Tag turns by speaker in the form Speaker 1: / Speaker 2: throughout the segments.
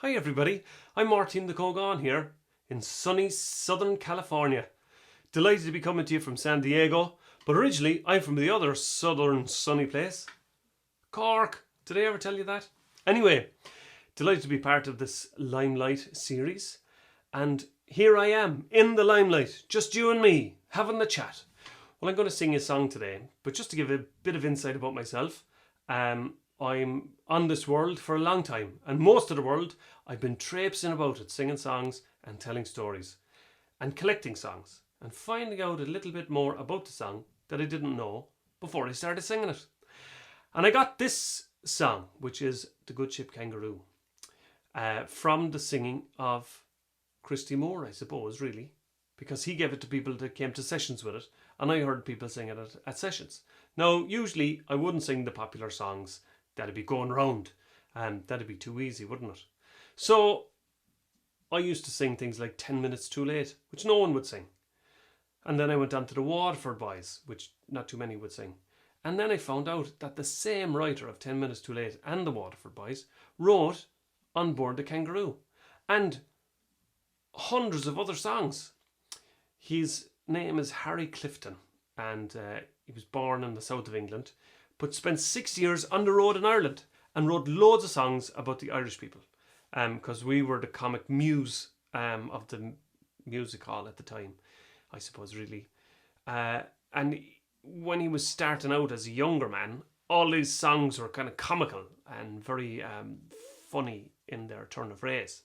Speaker 1: Hi everybody, I'm Máirtín de Cógáin here in sunny Southern California. Delighted to be coming to you from San Diego, but originally I'm from the other southern sunny place, Cork. Did I ever tell you that? Anyway, delighted to be part of this Limelight series, and here I am in the Limelight, just you and me, having the chat. Well, I'm going to sing a song today, but just to give a bit of insight about myself, I'm on this world for a long time, and most of the world I've been traipsing about it, singing songs and telling stories and collecting songs and finding out a little bit more about the song that I didn't know before I started singing it. And I got this song, which is the Good Ship Kangaroo, from the singing of Christy Moore, I suppose, really, because he gave it to people that came to sessions with it, and I heard people singing it at sessions. Now, usually I wouldn't sing the popular songs that'd be going round, and that'd be too easy, wouldn't it? So I used to sing things like 10 Minutes Too Late, which no one would sing. And then I went on to the Waterford Boys, which not too many would sing. And then I found out that the same writer of 10 Minutes Too Late and the Waterford Boys wrote On Board the Kangaroo and hundreds of other songs. His name is Harry Clifton, and he was born in the south of England, but spent 6 years on the road in Ireland and wrote loads of songs about the Irish people, because we were the comic muse of the music hall at the time, I suppose, really. And when he was starting out as a younger man, all these songs were kind of comical and very funny in their turn of phrase.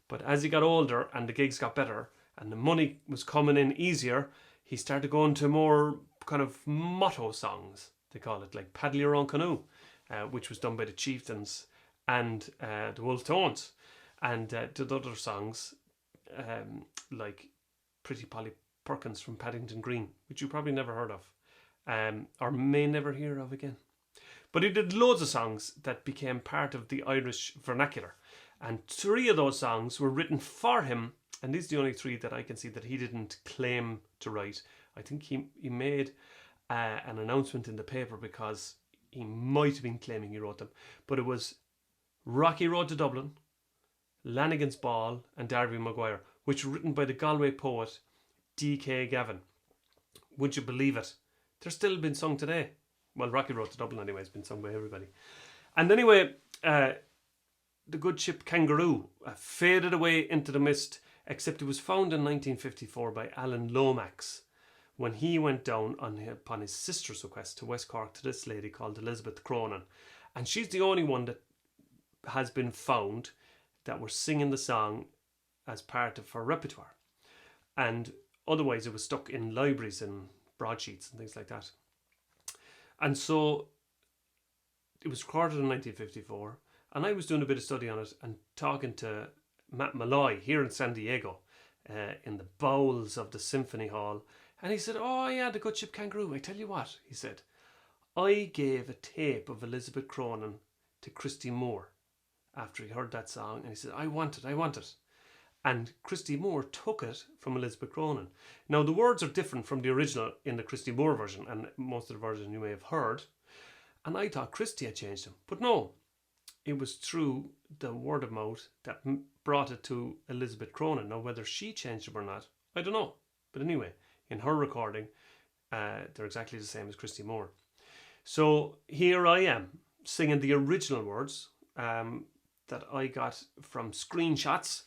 Speaker 1: But as he got older and the gigs got better and the money was coming in easier, he started going to more kind of motto songs, they call it, like Paddle Your Own Canoe, which was done by the Chieftains and the Wolf Tones, and did other songs like Pretty Polly Perkins from Paddington Green, which you probably never heard of, or may never hear of again. But he did loads of songs that became part of the Irish vernacular, and 3 of those songs were written for him, and these are the only 3 that I can see that he didn't claim to write. I think he made an announcement in the paper because he might have been claiming he wrote them, but it was Rocky Road to Dublin, Lanigan's Ball and Darby Maguire, which were written by the Galway poet D.K. Gavin. Would you believe it? They're still being sung today. Well, Rocky Road to Dublin anyway has been sung by everybody. And anyway, the Good Ship Kangaroo faded away into the mist, except it was found in 1954 by Alan Lomax when he went down upon his sister's request to West Cork to this lady called Elizabeth Cronin. And she's the only one that has been found that were singing the song as part of her repertoire. And otherwise it was stuck in libraries and broadsheets and things like that. And so it was recorded in 1954, and I was doing a bit of study on it and talking to Matt Malloy here in San Diego, in the bowels of the Symphony Hall. And he said, "Oh yeah, the Good Ship Kangaroo. I tell you what," he said, "I gave a tape of Elizabeth Cronin to Christy Moore after he heard that song, and he said, I want it. And Christy Moore took it from Elizabeth Cronin. Now, the words are different from the original in the Christy Moore version, and most of the version you may have heard. And I thought Christy had changed them. But no, it was through the word of mouth that brought it to Elizabeth Cronin. Now, whether she changed them or not, I don't know. But anyway, in her recording, they're exactly the same as Christy Moore. So here I am, singing the original words that I got from screenshots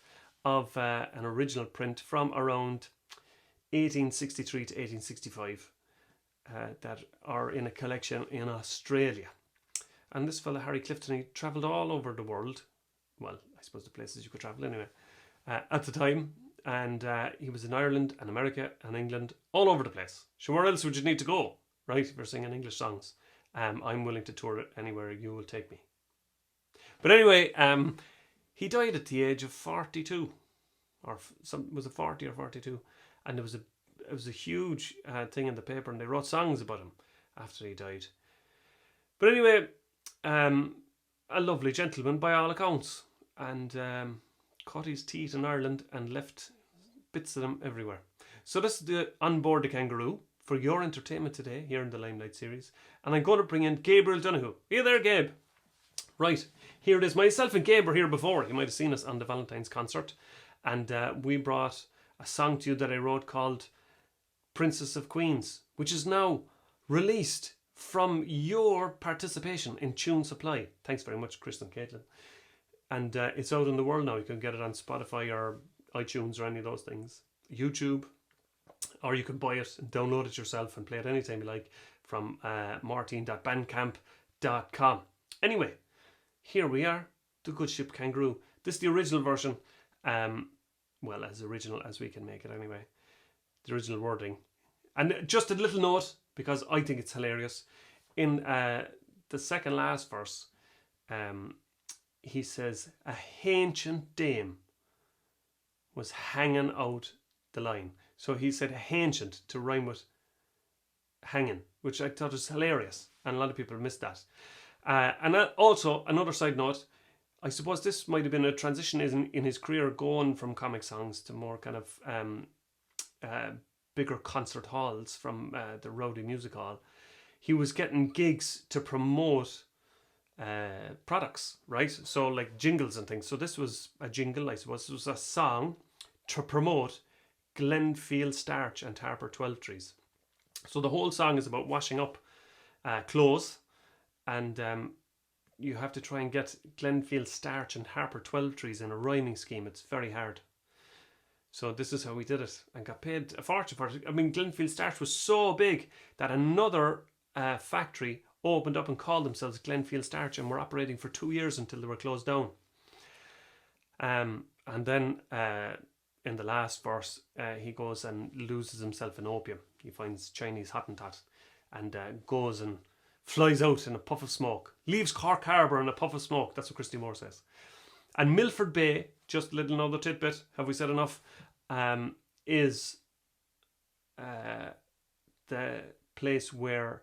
Speaker 1: of an original print from around 1863 to 1865 that are in a collection in Australia. And this fella, Harry Clifton, he travelled all over the world. Well, I suppose the places you could travel anyway, at the time. And he was in Ireland and America and England, all over the place. So where else would you need to go, right, if you're singing English songs? I'm willing to tour it anywhere you will take me. But anyway, he died at the age of 42, or was it 40 or 42? And it was a huge thing in the paper, and they wrote songs about him after he died. But anyway, a lovely gentleman by all accounts, and cut his teeth in Ireland and left bits of them everywhere. So this is the On Board the Kangaroo for your entertainment today here in the Limelight series, and I'm going to bring in Gabriel Donohue. Are you there, Gabe? Right, here it is. Myself and Gabe were here before. You might have seen us on the Valentine's concert. And we brought a song to you that I wrote called Princess of Queens, which is now released from your participation in Tune Supply. Thanks very much, Chris and Caitlin. And it's out in the world now. You can get it on Spotify or iTunes or any of those things. YouTube. Or you can buy it and download it yourself and play it anytime you like from máirtín.bandcamp.com. Anyway, here we are, the Good Ship Kangaroo. This is the original version. Well, as original as we can make it anyway. The original wording. And just a little note, because I think it's hilarious. In the second last verse, he says, a ancient dame was hanging out the line. So he said ancient to rhyme with hanging, which I thought was hilarious. And a lot of people missed that. And also, another side note, I suppose this might have been a transition in his career, going from comic songs to more kind of bigger concert halls from the Rowdy Music Hall. He was getting gigs to promote products, right? So like jingles and things. So this was a jingle, I suppose. This was a song to promote Glenfield Starch and Harper 12 Trees. So the whole song is about washing up clothes, and you have to try and get Glenfield Starch and Harper 12 Trees in a rhyming scheme. It's very hard. So this is how we did it and got paid a fortune for it. I mean, Glenfield Starch was so big that another factory opened up and called themselves Glenfield Starch and were operating for 2 years until they were closed down. And then in the last verse, he goes and loses himself in opium. He finds Chinese Hottentot and goes and flies out in a puff of smoke. Leaves Cork Harbour in a puff of smoke. That's what Christy Moore says. And Milford Bay, just a little another tidbit, have we said enough, is the place where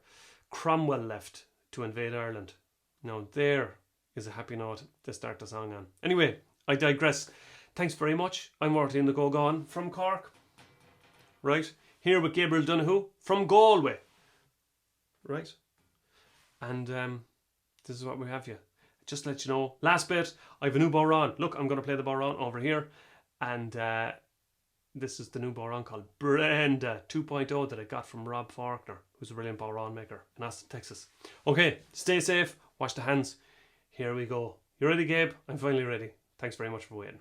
Speaker 1: Cromwell left to invade Ireland. Now there is a happy note to start the song on. Anyway, I digress. Thanks very much. I'm Máirtín de Cógáin from Cork. Right? Here with Gabriel Donohue from Galway. Right? And this is what we have you. Just to let you know, last bit, I have a new bodhrán. Look, I'm going to play the bodhrán over here. And this is the new bodhrán called Brenda 2.0 that I got from Rob Faulkner, who's a brilliant bodhrán maker in Austin, Texas. Okay, stay safe, wash the hands. Here we go. You ready, Gabe? I'm finally ready. Thanks very much for waiting.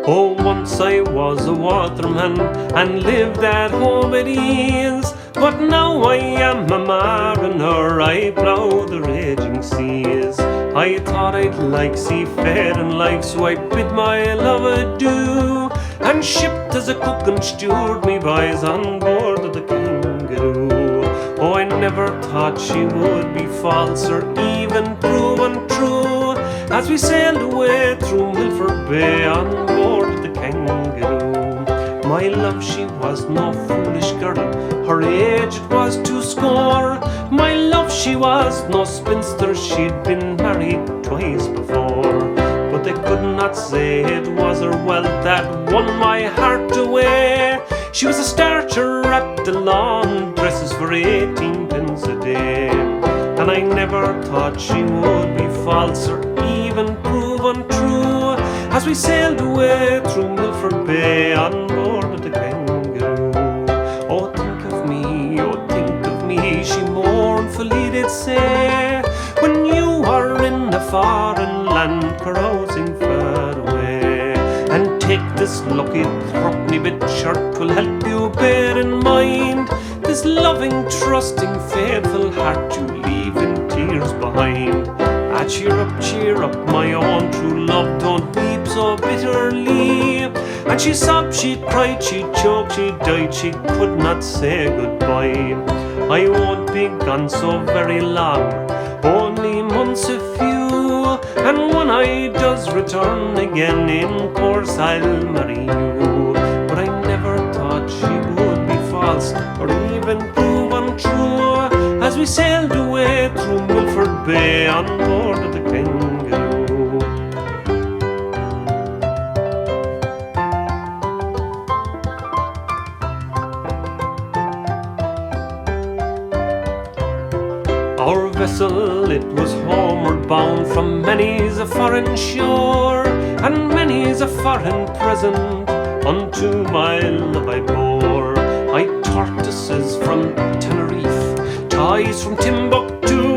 Speaker 1: Oh, once I was a waterman and lived at home at ease, but now I am a mariner, I plough the raging seas. I thought I'd like seafaring life, so I bid my love adieu, and shipped as a cook and steward me boys on board of the Kangaroo. Oh, I never thought she would be false or even prove untrue, as we sailed away through Milford Bay on board of the Kangaroo. My love, she was no foolish girl, her age it was 2 score. My love, she was no spinster, she'd been married twice before. But they could not say it was her wealth that won my heart away. She was a starcher at the laundresses for 18 pence a day, and I never thought she would be false or even prove untrue, as we sailed away through Milford Bay on board of the Kangaroo. Oh, think of me, she mournfully did say, when you are in a foreign land carousing far away. And take this lucky threepenny bit shirt, will help you bear in mind this loving, trusting, faithful heart you leave in tears behind. Ah, cheer up, my own true love, don't weep so bitterly. And she sobbed, she cried, she choked, she died, she could not say goodbye. I won't be gone so very long, only months a few, and when I does return again, in course I'll marry you. But I never thought she would be false or even prove untrue, as we sailed away through Milford Bay on board of the Kangaroo. vessel, it was homeward bound from many's a foreign shore, and many's a foreign present unto my love I bore. I tortoises from Tenerife, toys from Timbuktu,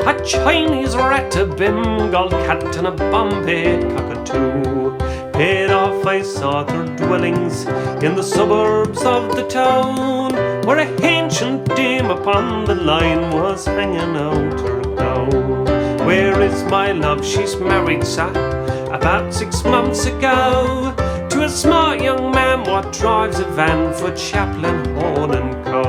Speaker 1: a Chinese rat, a Bengal cat, and a Bombay cockatoo. Paid off, I saw their dwellings in the suburbs of the town, where a ancient dame upon the line was hanging out her gown. Where is my love? She's married, sir, about 6 months ago, to a smart young man what drives a van for Chaplin, Hall and Co.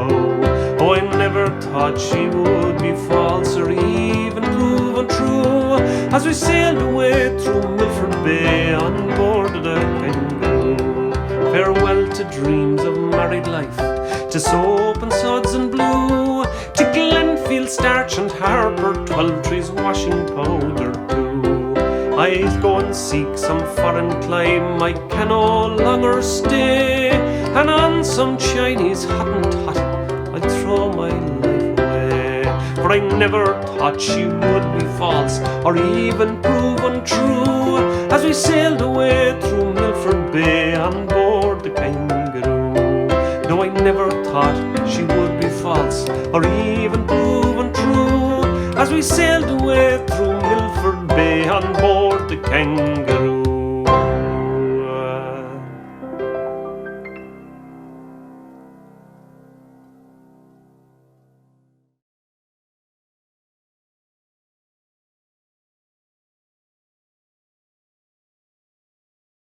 Speaker 1: Oh, I never thought she would be false or even proven true, as we sailed away through Milford Bay on board of the Kangaroo. Farewell to dreams of married life, to soap and suds and blue, to Glenfield starch and Harper, 12 trees washing powder too. I go and seek some foreign clime, I can no longer stay, and on some Chinese Hottentot I'd throw my life away. For I never thought she would be false or even prove untrue, as we sailed away through Milford Bay on board the Kangaroo. No, I never thought she would be false or even prove untrue, as we sailed